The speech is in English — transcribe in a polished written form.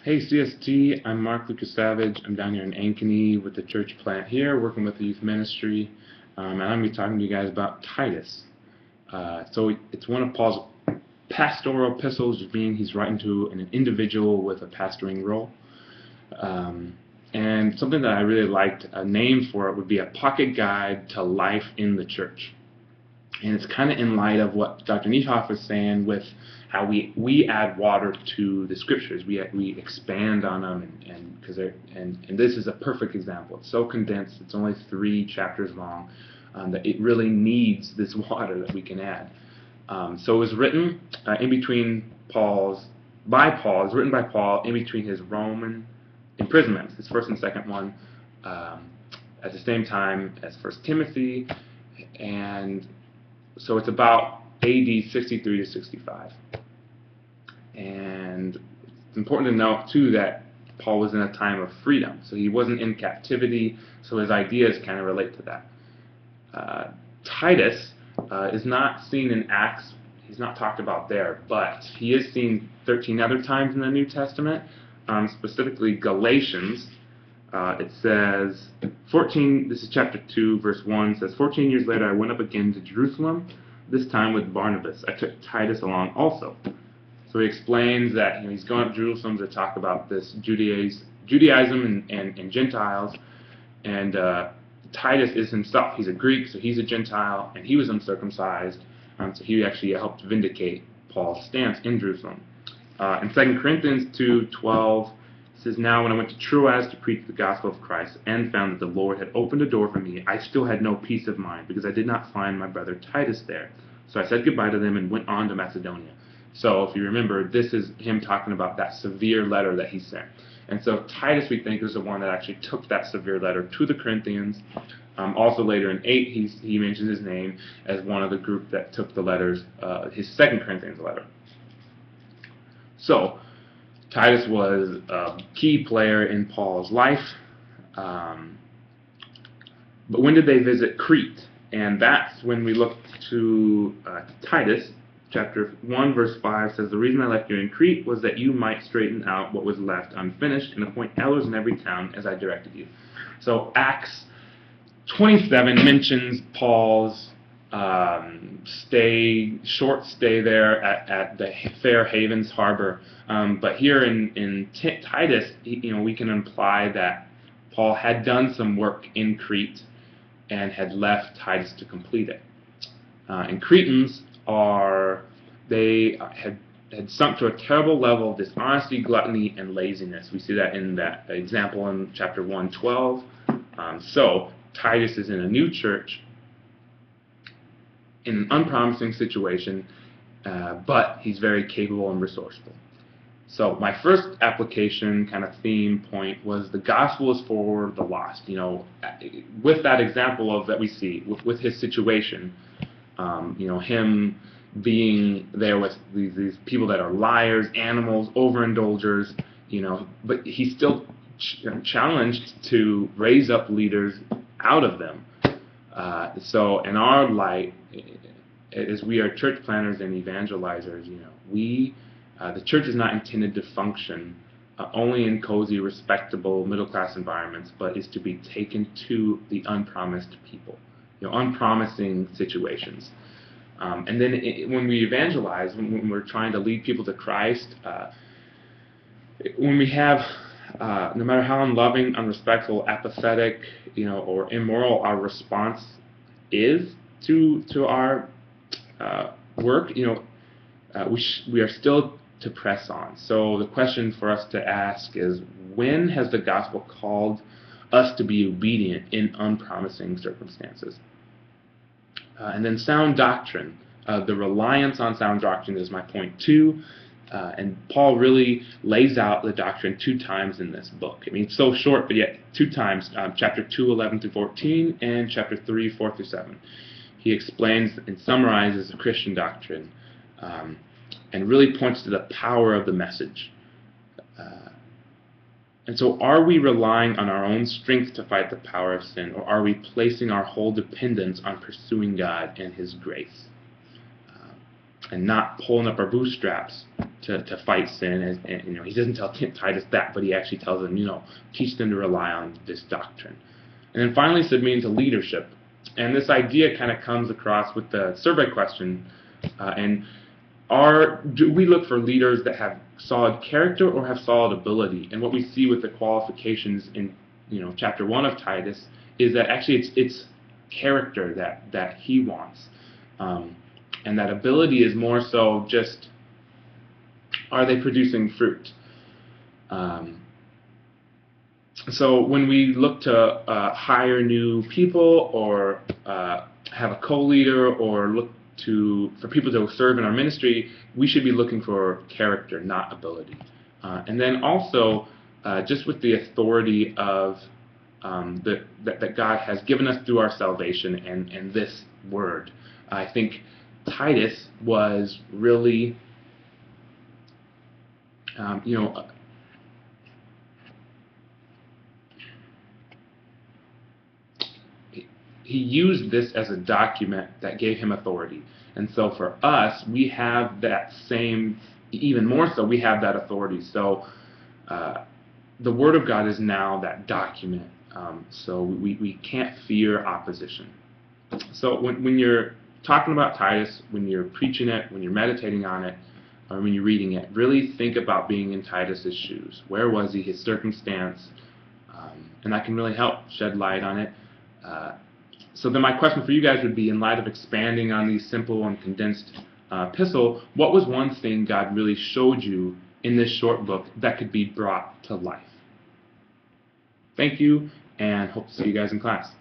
Hey CST, I'm Mark Lukasiewicz. I'm down here in Ankeny with the church plant here, working with the youth ministry, and I'm going to be talking to you guys about Titus. So it's one of Paul's pastoral epistles, which means he's writing to an individual with a pastoring role. And something that I really liked, a name for it would be a pocket guide to life in the church. And it's kind of in light of what Dr. Nihoff was saying with how we add water to the scriptures. We expand on them, and this is a perfect example. It's so condensed. It's only 3 chapters long, that it really needs this water that we can add. So it was written in between by Paul. It was written by Paul in between his Roman imprisonments, his first and second one, at the same time as 1 Timothy, and so it's about AD 63 to 65. And it's important to note, too, that Paul was in a time of freedom. So he wasn't in captivity, so his ideas kind of relate to that. Titus is not seen in Acts. He's not talked about there, but he is seen 13 other times in the New Testament, specifically Galatians. It says, this is chapter 2, verse 1, says, 14 years later I went up again to Jerusalem, this time with Barnabas. I took Titus along also. So he explains that he's going up to Jerusalem to talk about this Judaism and Gentiles, and Titus is himself. He's a Greek, so he's a Gentile, and he was uncircumcised, so he actually helped vindicate Paul's stance in Jerusalem. In 2 Corinthians 2:12, it says, now when I went to Troas to preach the gospel of Christ and found that the Lord had opened a door for me, I still had no peace of mind because I did not find my brother Titus there. So I said goodbye to them and went on to Macedonia. So if you remember, this is him talking about that severe letter that he sent. And so Titus, we think, is the one that actually took that severe letter to the Corinthians. Also later in 8, he mentions his name as one of the group that took the letters, his 2 Corinthians letter. So Titus was a key player in Paul's life. But when did they visit Crete? And that's when we look to Titus. Chapter 1, verse 5 says, the reason I left you in Crete was that you might straighten out what was left unfinished and appoint elders in every town as I directed you. So Acts 27 mentions Paul's short stay there at the Fair Havens harbor. But here in Titus, we can imply that Paul had done some work in Crete and had left Titus to complete it. And Cretans had sunk to a terrible level of dishonesty, gluttony, and laziness. We see that in that example in chapter 1:12. So Titus is in a new church, in an unpromising situation, but he's very capable and resourceful. So my first application kind of theme point was the gospel is for the lost. With that example that we see with his situation, him being there with these people that are liars, animals, overindulgers, but he's still challenged to raise up leaders out of them. So in our light, as we are church planners and evangelizers, the church is not intended to function only in cozy, respectable, middle-class environments, but is to be taken to the unpromised people, unpromising situations. And then when we evangelize, when we're trying to lead people to Christ, when we have, no matter how unloving, unrespectful, apathetic, or immoral our response is to our work, we are still to press on. So the question for us to ask is, when has the gospel called us to be obedient in unpromising circumstances? And then sound doctrine. The reliance on sound doctrine is my point 2. And Paul really lays out the doctrine 2 times in this book. It's so short, but yet 2 times. Chapter 2, 11 through 14, and chapter 3, 4 through 7. He explains and summarizes the Christian doctrine, and really points to the power of the message. And so are we relying on our own strength to fight the power of sin, or are we placing our whole dependence on pursuing God and His grace? and not pulling up our bootstraps to fight sin. And he doesn't tell Titus that, but he actually tells them, teach them to rely on this doctrine. And then finally, submitting to leadership. And this idea kind of comes across with the survey question. Do we look for leaders that have solid character or have solid ability? And what we see with the qualifications in chapter 1 of Titus is that actually it's character that he wants. And that ability is more so just, are they producing fruit? So when we look to hire new people or have a co-leader or look for people to serve in our ministry, we should be looking for character, not ability. And then also, just with the authority of that God has given us through our salvation and this word, I think Titus was really, he used this as a document that gave him authority. And so for us, we have that same, even more so, we have that authority. So the Word of God is now that document. So we can't fear opposition. So when you're talking about Titus, when you're preaching it, when you're meditating on it, or when you're reading it, really think about being in Titus's shoes. Where was he? His circumstance. And that can really help shed light on it. So then my question for you guys would be, in light of expanding on these simple and condensed epistle, what was one thing God really showed you in this short book that could be brought to life? Thank you, and hope to see you guys in class.